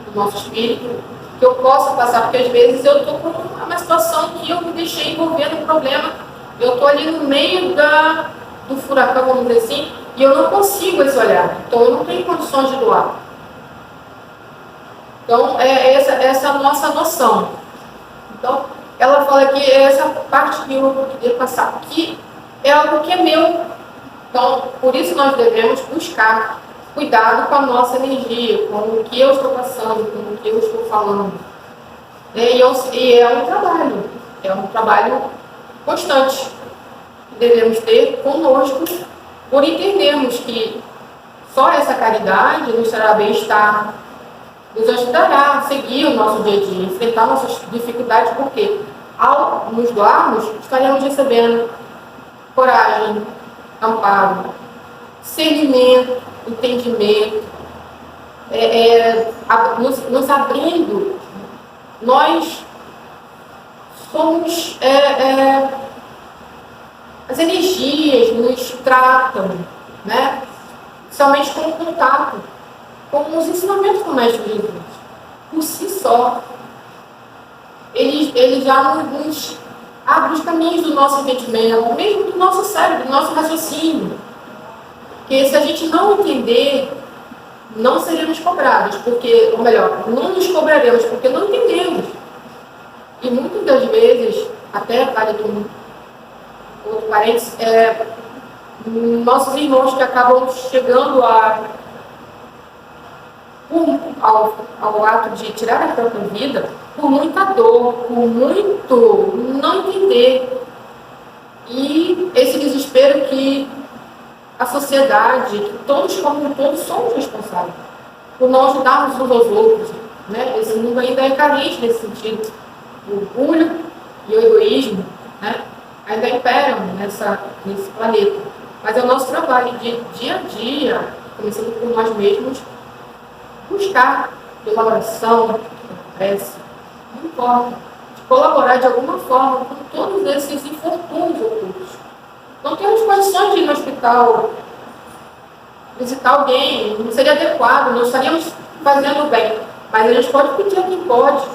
do nosso espírito, que eu possa passar, porque às vezes eu estou com uma situação que eu me deixei envolver no problema, eu estou ali no meio do furacão, vamos dizer assim, e eu não consigo esse olhar, então eu não tenho condições de doar. Então, é essa a nossa noção. Então, ela fala que essa parte que eu queria passar, que é algo que é meu. Então, por isso nós devemos buscar cuidado com a nossa energia, com o que eu estou passando, com o que eu estou falando. E é um trabalho constante que devemos ter conosco, por entendermos que só essa caridade nos trará bem-estar, nos ajudará a seguir o nosso dia a dia, enfrentar nossas dificuldades, porque ao nos doarmos, estaremos recebendo coragem, amparo, discernimento, entendimento, nos abrindo. Nós somos, as energias nos tratam, né? Somente com o contato, com os ensinamentos do Mestre Jesus. Por si só, ele já nos abre os caminhos do nosso entendimento, mesmo do nosso cérebro, do nosso raciocínio. Porque se a gente não entender, não seremos cobrados, porque, ou melhor, não nos cobraremos, porque não entendemos. E muitas das vezes, até vale aqui um outro parênteses, nossos irmãos que acabam chegando ao ato de tirar a própria vida, por muita dor, por muito não entender. E esse desespero que a sociedade, que todos como um todo somos responsáveis por não ajudarmos uns aos outros, né? Esse mundo ainda é carente nesse sentido. O orgulho e o egoísmo, né, ainda imperam nesse planeta. Mas é o nosso trabalho de dia a dia, começando por nós mesmos, buscar pela oração, pela prece, não importa, de colaborar de alguma forma com todos esses infortúnios ocultos. Não temos condições de ir no hospital, visitar alguém, não seria adequado, não estaríamos fazendo bem, mas a gente pode pedir a quem pode.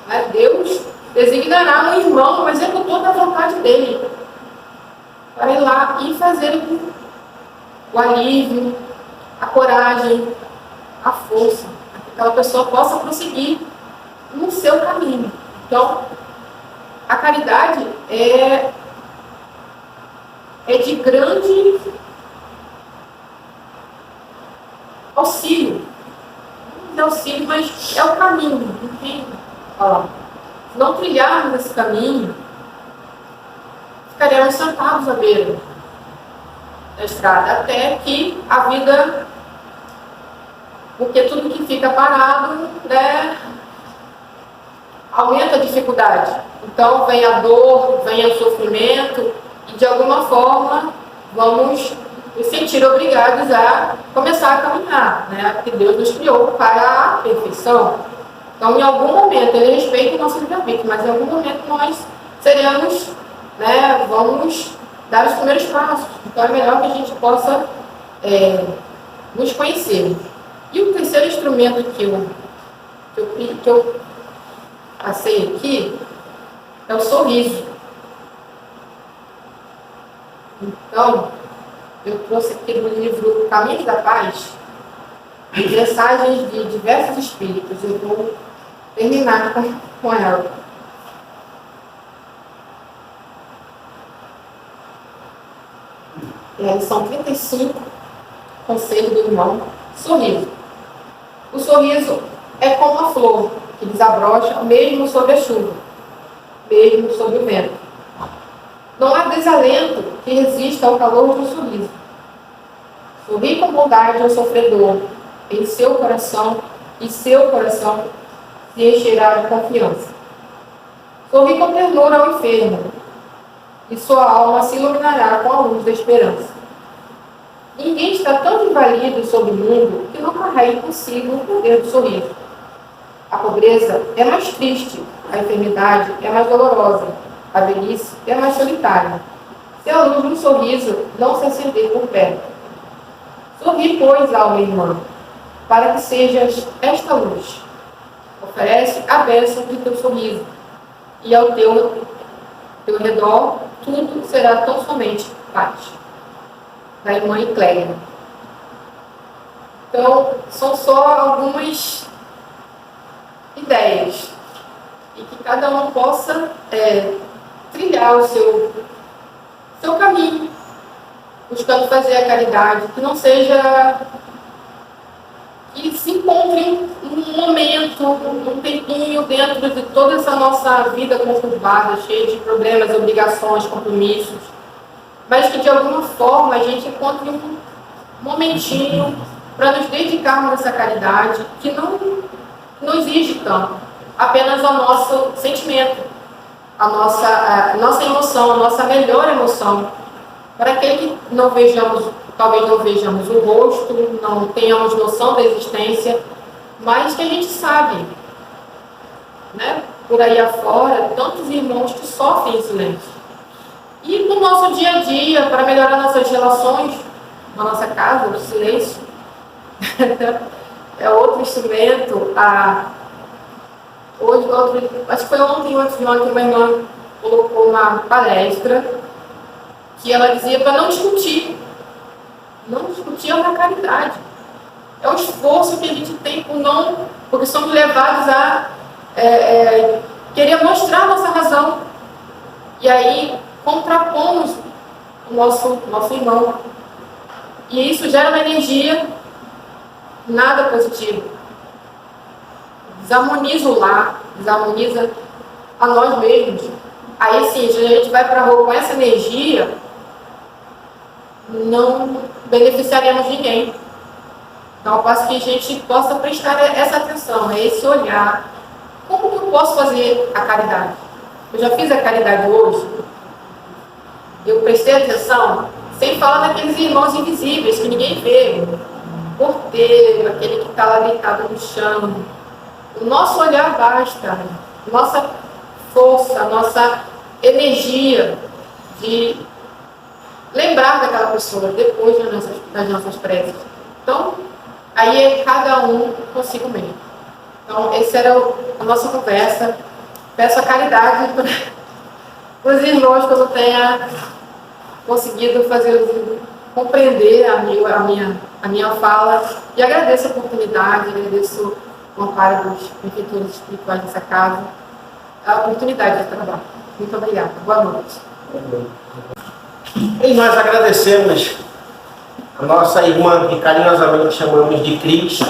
Né? Deus designará um irmão, um executor da vontade dele, para ir lá e fazer o alívio, a coragem, a força, para que aquela pessoa possa prosseguir no seu caminho. Então, a caridade é de grande auxílio. Não é auxílio, mas é o caminho. Entende? Se não trilharmos esse caminho, ficaremos sentados à beira da estrada, até que a vida, porque tudo que fica parado, né, aumenta a dificuldade. Então vem a dor, vem o sofrimento, e de alguma forma vamos nos sentir obrigados a começar a caminhar, né? Porque Deus nos criou para a perfeição. Então, em algum momento, Ele respeita o nosso livre-arbítrio, mas em algum momento nós seremos, né, vamos dar os primeiros passos. Então, é melhor que a gente possa nos conhecer. E o terceiro instrumento que eu passei aqui é o sorriso. Então, eu trouxe aqui no livro Caminhos da Paz mensagens de diversos espíritos. Eu vou terminar com ela. São 35 conselhos do irmão. Sorriso. O sorriso é como a flor que desabrocha mesmo sobre a chuva, mesmo sob o vento. Não há desalento que resista ao calor de um sorriso. Sorri com bondade ao sofredor, em seu coração, e seu coração se encherá de confiança. Sorri com ternura ao enfermo, e sua alma se iluminará com a luz da esperança. Ninguém está tão invalido sobre o mundo que não carregue consigo o poder do sorriso. A pobreza é mais triste, a enfermidade é mais dolorosa, a velhice é mais solitária, se a luz de um sorriso não se acender por perto. Sorri, pois, alma irmã, para que sejas esta luz. Oferece a bênção de teu sorriso, e ao teu redor tudo será tão somente paz. Da irmã Clélia. Então, são só algumas ideias, e que cada um possa trilhar o seu caminho, buscando fazer a caridade, que não seja, que se encontre um momento, um tempinho dentro de toda essa nossa vida conturbada, cheia de problemas, obrigações, compromissos, mas que de alguma forma a gente encontre um momentinho para nos dedicarmos a essa caridade, que não exige tanto, apenas o nosso sentimento, a nossa emoção, a nossa melhor emoção, para que não vejamos, talvez não vejamos o rosto, não tenhamos noção da existência, mas que a gente sabe, né, por aí afora, tantos irmãos que sofrem em silêncio. E no nosso dia a dia, para melhorar nossas relações, na nossa casa, o silêncio, é outro instrumento. Acho que foi ontem ou antes de ontem, uma irmã colocou uma palestra que ela dizia para não discutir. Não discutir é uma caridade. É o esforço que a gente tem porque somos levados a querer mostrar a nossa razão. E aí contrapomos o nosso irmão. E isso gera uma energia nada positiva. Desarmoniza o lar, desarmoniza a nós mesmos. Aí sim, se a gente vai para a rua com essa energia, não beneficiaremos ninguém. Então, eu passo que a gente possa prestar essa atenção, esse olhar. Como que eu posso fazer a caridade? Eu já fiz a caridade hoje? Eu prestei atenção? Sem falar naqueles irmãos invisíveis que ninguém vê. O porteiro, aquele que está lá deitado no chão. O nosso olhar basta. Nossa força, nossa energia de lembrar daquela pessoa depois das nossas preces. Então, aí é cada um consigo mesmo. Então, essa era a nossa conversa. Peço a caridade para os irmãos que eu não tenha conseguido fazer compreender a minha fala. E agradeço a oportunidade, agradeço o amparo dos benfeitores espirituais dessa casa, a oportunidade de trabalho. Muito obrigada. Boa noite. E nós agradecemos a nossa irmã, que carinhosamente chamamos de Cris,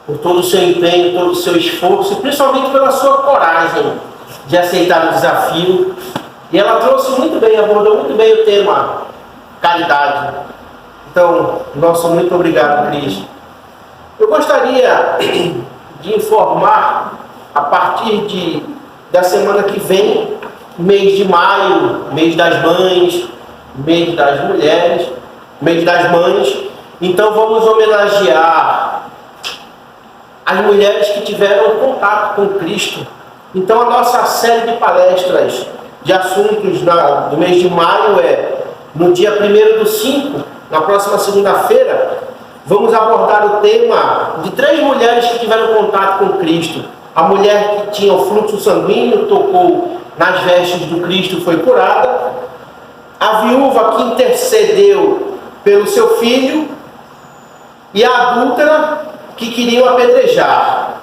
por todo o seu empenho, todo o seu esforço, e principalmente pela sua coragem de aceitar o desafio. E ela trouxe muito bem, abordou muito bem o tema caridade. Então, nosso muito obrigado, Cris. Eu gostaria de informar, a partir da semana que vem, mês de maio, mês das mães, mês das mulheres, mês das mães. Então vamos homenagear as mulheres que tiveram contato com Cristo. Então a nossa série de palestras de assuntos do mês de maio é no dia 1º/5, na próxima segunda-feira, vamos abordar o tema de 3 mulheres que tiveram contato com Cristo. A mulher que tinha o fluxo sanguíneo, tocou nas vestes do Cristo, foi curada. A viúva que intercedeu pelo seu filho. E a adúltera que queriam apedrejar.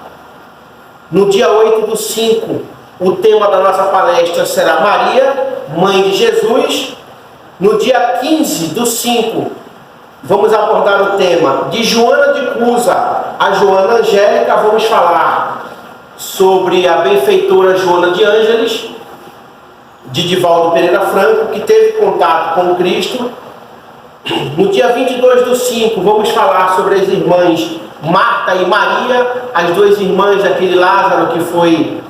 No dia 8/5, o tema da nossa palestra será Maria, Mãe de Jesus. No dia 15/5, vamos abordar o tema de Joana de Cusa, a Joana Angélica. Vamos falar sobre a benfeitora Joana de Ângeles, de Divaldo Pereira Franco, que teve contato com Cristo. No dia 22/5, vamos falar sobre as irmãs Marta e Maria, as 2 irmãs daquele Lázaro que foi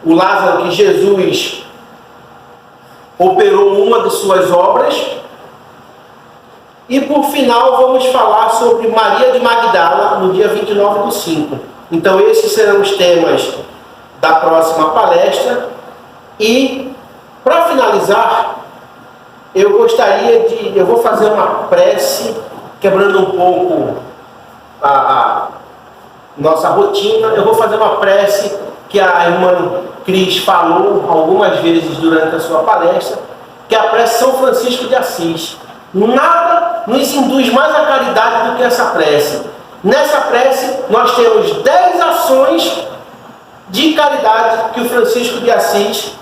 o Lázaro que Jesus operou uma de suas obras. E por final vamos falar sobre Maria de Magdala no dia 29/5. Então esses serão os temas da próxima palestra. E para finalizar, eu vou fazer uma prece, quebrando um pouco a nossa rotina. Eu vou fazer uma prece que a irmã Cris falou algumas vezes durante a sua palestra, que é a prece São Francisco de Assis. Nada nos induz mais à caridade do que essa prece. Nessa prece nós temos 10 ações de caridade que o Francisco de Assis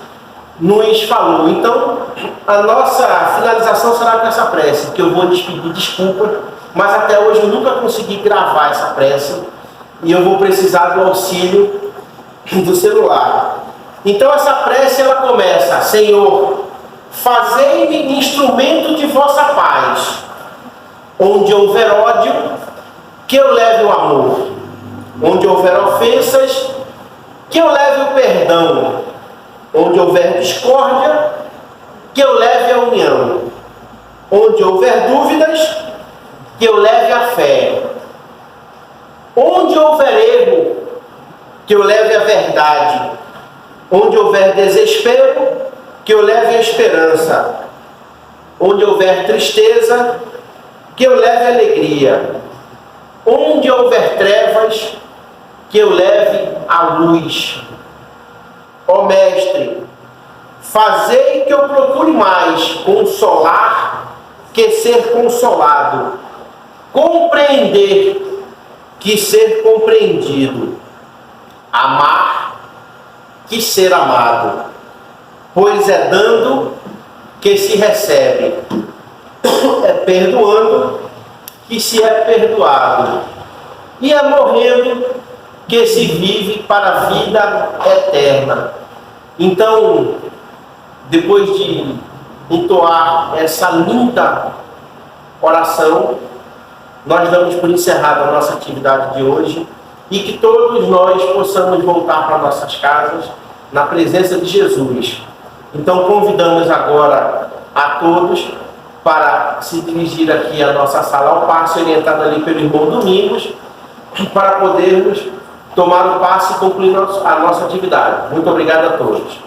nos falou. Então, a nossa finalização será com essa prece, que eu vou despedir desculpas, mas até hoje eu nunca consegui gravar essa prece e eu vou precisar do auxílio do celular. Então essa prece ela começa: Senhor, fazei-me instrumento de vossa paz. Onde houver ódio, que eu leve o amor. Onde houver ofensas, que eu leve o perdão. Onde houver discórdia, que eu leve a união. Onde houver dúvidas, que eu leve a fé. Onde houver erro, que eu leve a verdade. Onde houver desespero, que eu leve a esperança. Onde houver tristeza, que eu leve a alegria. Onde houver trevas, que eu leve a luz. Ó Mestre, fazei que eu procure mais consolar que ser consolado, compreender que ser compreendido, amar que ser amado, pois é dando que se recebe, é perdoando que se é perdoado, e é morrendo que se vive para a vida eterna. Então, depois de entoar essa linda oração, nós damos por encerrada a nossa atividade de hoje e que todos nós possamos voltar para nossas casas na presença de Jesus. Então convidamos agora a todos para se dirigir aqui à nossa sala ao passe, orientado ali pelo irmão Domingos, para podermos tomar o passe e concluir a nossa atividade. Muito obrigado a todos.